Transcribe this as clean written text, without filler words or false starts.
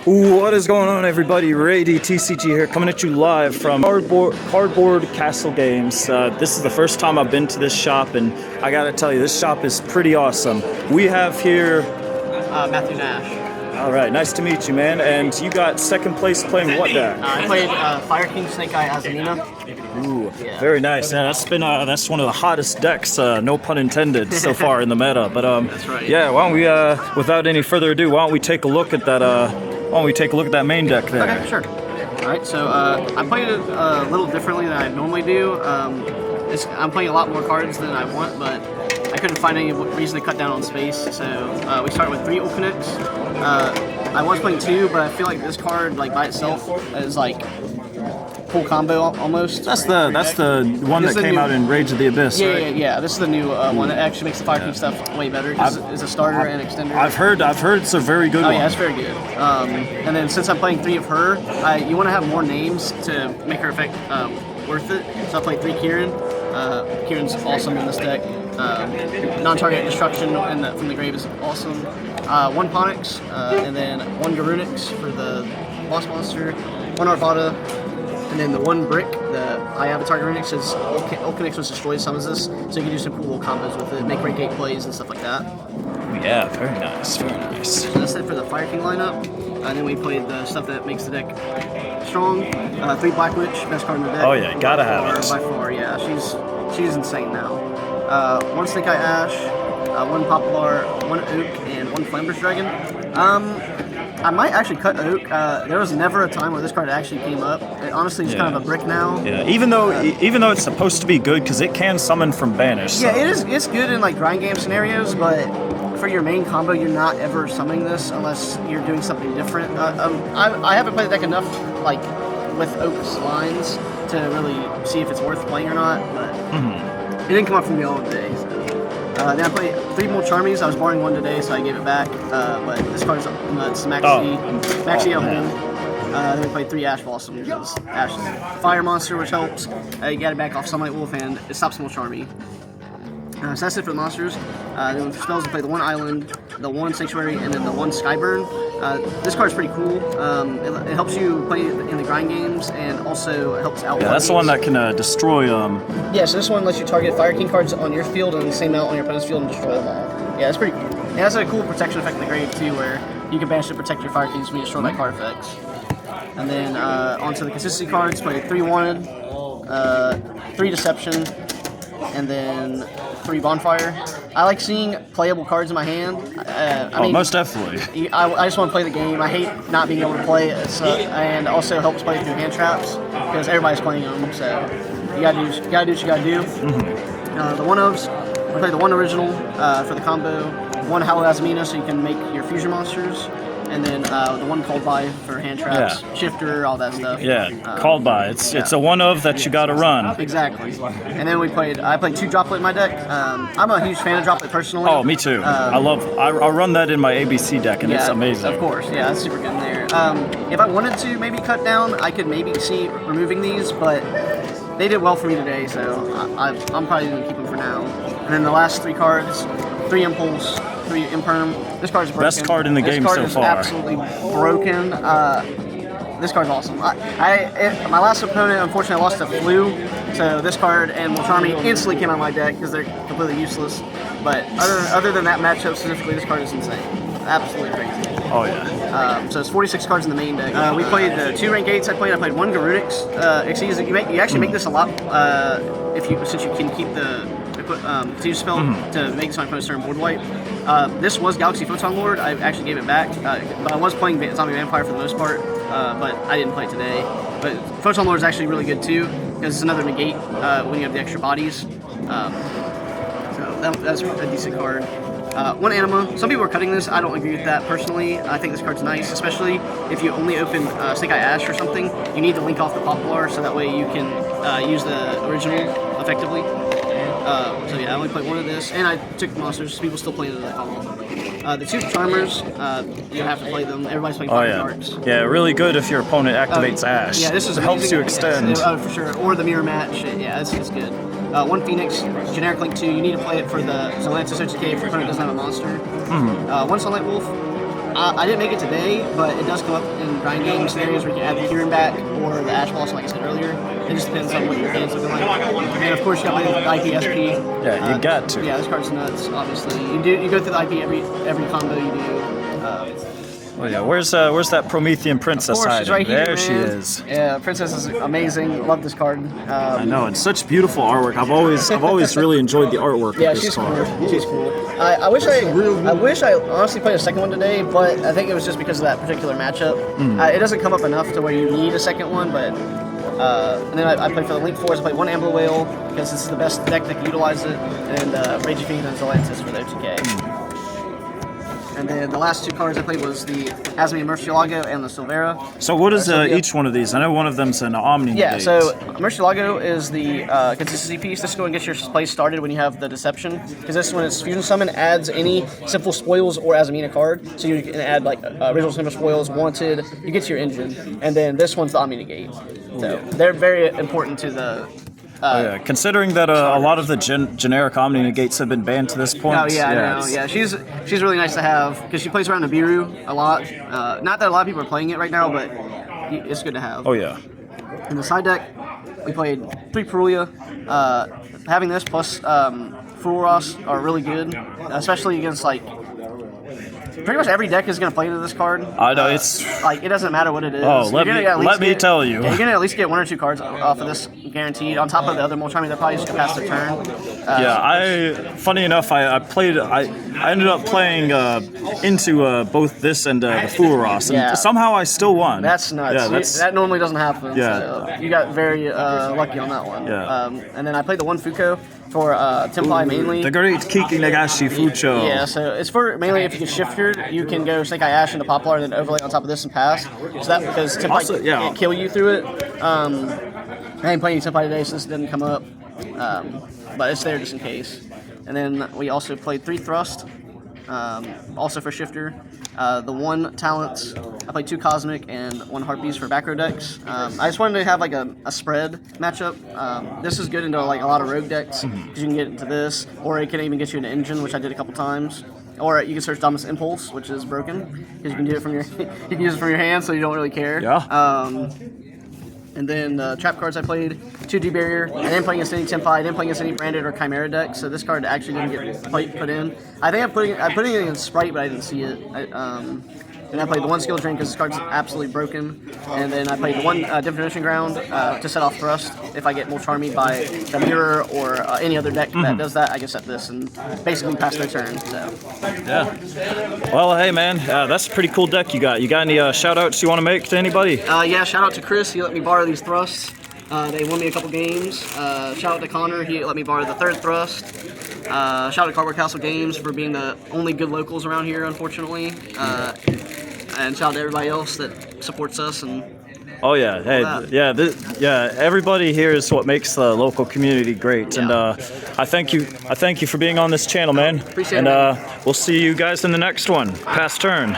What is going on, everybody? RayD-TCG here, coming at you live from Cardboard Castle Games. This is the first time I've been to this shop, and I gotta tell you, this shop is pretty awesome. We have here Matthew Nash. All right, nice to meet you, man. And you got second place playing what deck? I played Fire King Snake-Eyes Azamina. Ooh, very nice. Yeah, that's one of the hottest decks, no pun intended, so far in the meta. But That's right. yeah, why don't we, without any further ado, why don't we take a look at that? Why don't we take a look at that main deck there? Okay, sure. All right, so I played it a little differently than I normally do. I'm playing a lot more cards than I want, but I couldn't find any reason to cut down on space, so we started with 3 Ulconnects. I was playing 2, but I feel like this card, like by itself, is like full combo almost. That's the one that came out in Rage of the Abyss, right? Yeah. This is the new one that actually makes the Fire King stuff way better because it's a starter and extender. I've heard it's a very good one. Oh yeah, it's very good. And then since I'm playing 3 of her, you want to have more names to make her effect worth it. So I played 3 Kieran. Kieran's awesome in this deck. Non-target destruction from the grave is awesome. 1 Ponix, and then 1 Garunix for the boss monster, 1 Arvada, and then the 1 Brick, the I Avatar Garunix, is Ulcanix was destroyed summons this, so you can do some cool combos with it, make great gate plays and stuff like that. Yeah, very nice, very nice. So that's it for the Fire King lineup. And then we played the stuff that makes the deck strong. 3 Black Witch, best card in the deck. Oh yeah, gotta have it. By far, yeah, she's insane now. 1 Snake-Eye Ash, 1 Poplar, 1 Oak, and 1 Flamber's Dragon. I might actually cut Oak. There was never a time where this card actually came up. It honestly is kind of a brick now. Yeah, even though it's supposed to be good because it can summon from banish. Yeah, so. it's good in like grind game scenarios, but for your main combo, you're not ever summoning this unless you're doing something different. I haven't played the deck enough, like with Oak's lines, to really see if it's worth playing or not. But it didn't come up for me all day. So. Then I played 3 more Charmies. I was borrowing 1 today, so I gave it back. But this card's nuts. Maxi Then we played 3 Ash Blossom because Ash is a fire monster, which helps. You got it back off Sunlight Wolf, and it stops more Charmy. So that's it for the monsters. Then for spells, we play the 1 Island, the 1 Sanctuary, and then the 1 Skyburn. This card's pretty cool. It helps you play in the grind games, and also it helps out. Yeah, that's the one that can destroy. Yeah, so this one lets you target Fire King cards on your field and the same amount on your opponent's field and destroy them all. Yeah, that's pretty cool. It has a cool protection effect in the grave too, where you can banish to protect your Fire Kings when you destroy by card effects. And then onto the consistency cards, play 3 Wanted, 3 Deception, and then 3 Bonfire. I like seeing playable cards in my hand. I mean, most definitely. I just want to play the game. I hate not being able to play it, and also helps play through hand traps because everybody's playing them. So you gotta do what you gotta do. The 1-ofs, we play the 1 original for the combo, 1 Hallowed Azamina so you can make your fusion monsters. And then the 1 Called By for hand traps, shifter, all that stuff. Yeah, Called By. It's a 1-of that you got to run. Exactly. And then I played 2 Droplet in my deck. I'm a huge fan of Droplet personally. Oh, me too. I run that in my ABC deck, and it's amazing. Of course, yeah, that's super good in there. If I wanted to maybe cut down, I could maybe see removing these, but they did well for me today, so I'm probably going to keep them for now. And then the last 3 cards, 3 Impulse, 3 Imperm. This card's broken. Best card in the game so far. This card is absolutely broken. This card's awesome. My last opponent, unfortunately, lost to Flu, so this card and Mulcharmy instantly came out of my deck because they're completely useless. But other than that matchup specifically, this card is insane. Absolutely crazy. Oh yeah. So it's 46 cards in the main deck. We played the 2 ranked gates. I played 1 Garunix. You actually make this a lot since you can keep the continue spell to make this my opponent's turn board wipe. This was Galaxy Photon Lord. I actually gave it back, but I was playing Zombie Vampire for the most part, but I didn't play it today. But Photon Lord is actually really good too, because it's another negate when you have the extra bodies. So that's a decent card. 1 Anima. Some people are cutting this. I don't agree with that personally. I think this card's nice, especially if you only open Snake-Eye Ash or something. You need to link off the Poplar so that way you can use the original effectively. So yeah, I only played 1 of this, and I took monsters. People still playing the combo. The 2 Charmers, you have to play them. Everybody's playing cards. Yeah, really good if your opponent activates Ash. Yeah, this is it helps you extend. Yes, for sure. Or the mirror match. Yeah, it's good. 1 Phoenix, generic link 2. You need to play it for the Zolantis OTK if your opponent doesn't have a monster. 1 Sunlight Wolf, I didn't make it today, but it does come up in grind game scenarios where you can add the Kieran back or the Ash Blossom, like I said earlier. It just depends on what your hand's looking like. And of course, you got to play the IPSP. Yeah, you got to. Yeah, this card's nuts. Obviously, you go through the IP every combo you do. Oh yeah, where's that Promethean princess Of course, hiding? she's right here, There she man. is. Yeah, Princess is amazing. Love this card. I know, and such beautiful artwork. I've always really enjoyed the artwork. Yeah, of this she's card. cool. She's cool. I wish I honestly played a second one today, but I think it was just because of that particular matchup. It doesn't come up enough to where you need a second one, but. And then I played for the Link Force. I played one Amber Whale because this is the best deck that can utilize it, and Raging Fiend and Zelantis for the OTK. And then the last 2 cards I played was the Azamina Murcielago and the Silvera. So what is each one of these? I know one of them's an Omni. Yeah, so Murcielago is the consistency piece. This is going to get your play started when you have the Deception, because this when it's Fusion Summon adds any Simple Spoils or Azamina card. So you can add like original Simple Spoils, Wanted. You get to your engine, and then this one's the Omni Negate. So they're very important to the. Yeah, considering that a lot of the generic Omni Negates have been banned to this point. Oh yeah, I know. Yeah, she's really nice to have because she plays around Nibiru a lot. Not that a lot of people are playing it right now, but it's good to have. Oh yeah. In the side deck, we played 3 Perulia. Having this plus Floowandereeze are really good, especially against like. Pretty much every deck is going to play into this card. I know, it's... Like, it doesn't matter what it is. Oh, let me tell you. Yeah, you're going to at least get 1 or 2 cards off of this, guaranteed, on top of the other Molcharmy that probably just going to pass their turn. Funny enough, I ended up playing into both this and the Floowandereeze, and somehow I still won. That's nuts. Yeah, that normally doesn't happen. Yeah. So you got very lucky on that one. Yeah. And then I played the 1 Fuko for Tempai mainly. The great Kiki Nagashi Fucho. Yeah, so it's for mainly if you can shift you can go Snake-Eye Ash into Poplar and then overlay on top of this and pass. So that because Tempai can't kill you through it. I ain't playing Tempai today, so this didn't come up. But it's there just in case. And then we also played 3 Thrust, also for Shifter. The 1 Talents, I played 2 Cosmic and 1 Heart Beast for back row decks. I just wanted to have like a spread matchup. This is good into like a lot of rogue decks because you can get into this, or it can even get you an engine, which I did a couple times. Or you can search Dominus Impulse, which is broken because you can do it from your you can use it from your hand, so you don't really care. Yeah. And then trap cards I played 2 D-Barrier. I didn't play against any Tempai. I didn't play against any Branded or Chimera deck, so this card actually didn't get put in. I think I put it in Sprite, but I didn't see it. And I played the 1 Skill Drain because this card's absolutely broken. And then I played the 1 Divination Ground to set off Thrust. If I get Molcharmy by the Mirror or any other deck that does that, I can set this and basically pass their turn. So. Yeah. Well, hey man, that's a pretty cool deck you got. You got any shout-outs you want to make to anybody? Yeah, shout out to Chris. He let me borrow these Thrusts. They won me a couple games. Shout out to Connor. He let me borrow the 3rd Thrust. Shout out to Cardboard Castle Games for being the only good locals around here, unfortunately. And shout out to everybody else that supports us. And oh yeah, hey, everybody here is what makes the local community great. And I thank you for being on this channel, man. Appreciate it. And we'll see you guys in the next one. Pass turn.